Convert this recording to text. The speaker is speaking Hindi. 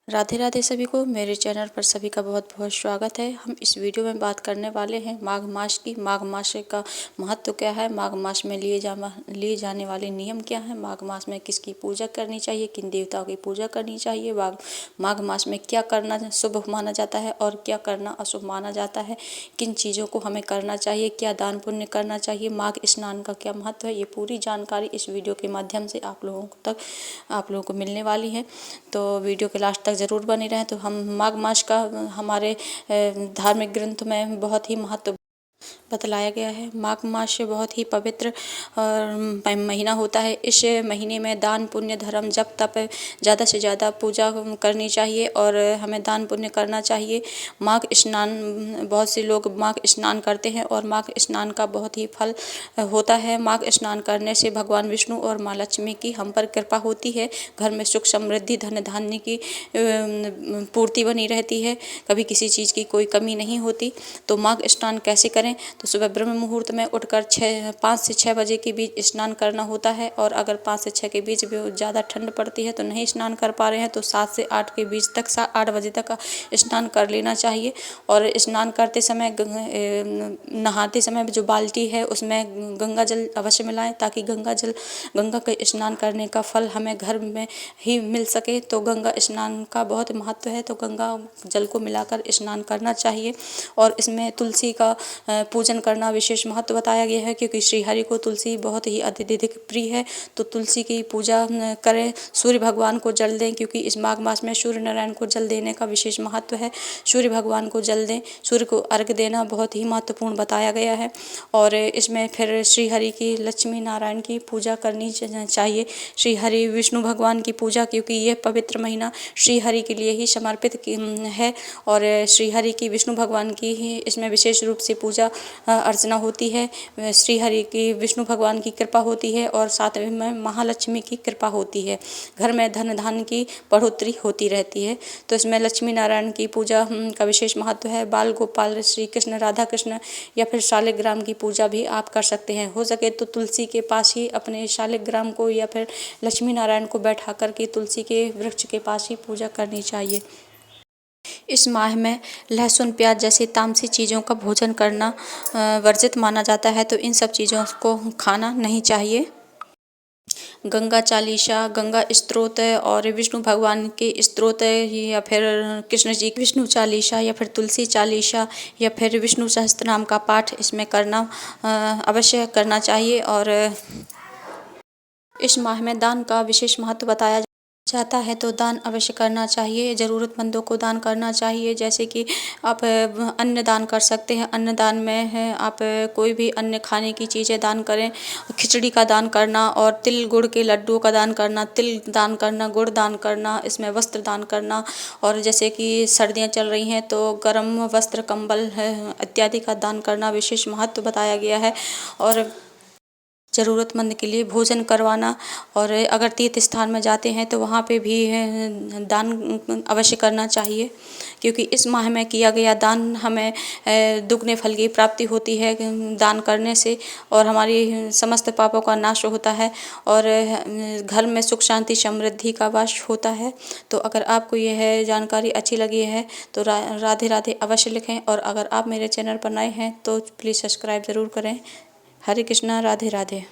राधे राधे सभी को मेरे चैनल पर सभी का बहुत बहुत स्वागत है। हम इस वीडियो में बात करने वाले हैं माघ मास की। माघ मास का महत्व क्या है, माघ मास में लिए जाने वाले नियम क्या हैं, माघ मास में किसकी पूजा करनी चाहिए, किन देवताओं की पूजा करनी चाहिए, माघ मास में क्या करना शुभ माना जाता है और क्या करना अशुभ माना जाता है, किन चीज़ों को हमें करना चाहिए, क्या दान पुण्य करना चाहिए, माघ स्नान का क्या महत्व है, ये पूरी जानकारी इस वीडियो के माध्यम से आप लोगों को मिलने वाली है। तो वीडियो के लास्ट तक ज़रूर बने रहें। तो हम माघ मास का हमारे धार्मिक ग्रंथ में बहुत ही महत्व बतलाया गया है। माघ मास बहुत ही पवित्र महीना होता है। इस महीने में दान पुण्य धर्म जप तप ज़्यादा से ज़्यादा पूजा करनी चाहिए और हमें दान पुण्य करना चाहिए। माघ स्नान, बहुत से लोग माघ स्नान करते हैं और माघ स्नान का बहुत ही फल होता है। माघ स्नान करने से भगवान विष्णु और माँ लक्ष्मी की हम पर कृपा होती है। घर में सुख समृद्धि धन धान्य की पूर्ति बनी रहती है, कभी किसी चीज़ की कोई कमी नहीं होती। तो माघ स्नान कैसे करें? तो सुबह ब्रह्म मुहूर्त में उठकर 5 से 6 बजे के बीच स्नान करना होता है। और अगर 5 से 6 के बीच भी ज़्यादा ठंड पड़ती है तो नहीं स्नान कर पा रहे हैं तो 7 से 8 के बीच तक 8 बजे तक स्नान कर लेना चाहिए। और स्नान करते समय नहाते समय जो बाल्टी है उसमें गंगा जल अवश्य मिलाएं, ताकि गंगा के स्नान करने का फल हमें घर में ही मिल सके। तो गंगा स्नान का बहुत महत्व है, तो गंगा जल को मिलाकर स्नान करना चाहिए। और इसमें तुलसी का पूजन करना विशेष महत्व बताया गया है, क्योंकि श्रीहरि को तुलसी बहुत ही अत्यधिक प्रिय है। तो तुलसी की पूजा करें। सूर्य भगवान को जल दें, क्योंकि इस माघ मास में सूर्य नारायण को जल देने का विशेष महत्व है। सूर्य भगवान को जल दें, सूर्य को अर्घ्य देना बहुत ही महत्वपूर्ण बताया गया है। और इसमें फिर श्रीहरि की, लक्ष्मी नारायण की पूजा करनी चाहिए। श्रीहरि विष्णु भगवान की पूजा, क्योंकि यह पवित्र महीना श्रीहरि के लिए ही समर्पित है। और श्रीहरि की, विष्णु भगवान की ही इसमें विशेष रूप से पूजा अर्चना होती है। श्रीहरि की, विष्णु भगवान की कृपा होती है और साथ में महालक्ष्मी की कृपा होती है। घर में धन धान्य की बढ़ोतरी होती रहती है। तो इसमें लक्ष्मी नारायण की पूजा का विशेष महत्व है। बाल गोपाल, श्री कृष्ण, राधा कृष्ण या फिर शालिग्राम की पूजा भी आप कर सकते हैं। हो सके तो तुलसी के पास ही अपने शालिग्राम को या फिर लक्ष्मी नारायण को बैठा कर के तुलसी के वृक्ष के पास ही पूजा करनी चाहिए। इस माह में लहसुन प्याज जैसी तामसी चीज़ों का भोजन करना वर्जित माना जाता है, तो इन सब चीज़ों को खाना नहीं चाहिए। गंगा चालीसा, गंगा स्तोत्र और विष्णु भगवान के स्तोत्र या फिर कृष्ण जी की विष्णु चालीसा या फिर तुलसी चालीसा या फिर विष्णु सहस्त्रनाम का पाठ इसमें करना अवश्य करना चाहिए। और इस माह में दान का विशेष महत्व बताया जाता है, तो दान अवश्य करना चाहिए। ज़रूरतमंदों को दान करना चाहिए, जैसे कि आप अन्न दान कर सकते हैं। अन्न दान में है आप कोई भी अन्य खाने की चीज़ें दान करें। खिचड़ी का दान करना और तिल गुड़ के लड्डुओं का दान करना, तिल दान करना, गुड़ दान करना, इसमें वस्त्र दान करना। और जैसे कि सर्दियाँ चल रही हैं तो गर्म वस्त्र, कंबल इत्यादि का दान करना विशेष महत्व बताया गया है। और ज़रूरतमंद के लिए भोजन करवाना। और अगर तीर्थ स्थान में जाते हैं तो वहाँ पे भी दान अवश्य करना चाहिए, क्योंकि इस माह में किया गया दान हमें दुगने फल की प्राप्ति होती है दान करने से, और हमारी समस्त पापों का नाश होता है और घर में सुख शांति समृद्धि का वास होता है। तो अगर आपको यह जानकारी अच्छी लगी है तो राधे राधे अवश्य लिखें। और अगर आप मेरे चैनल पर नए हैं तो प्लीज़ सब्सक्राइब ज़रूर करें। हरे कृष्णा, राधे राधे।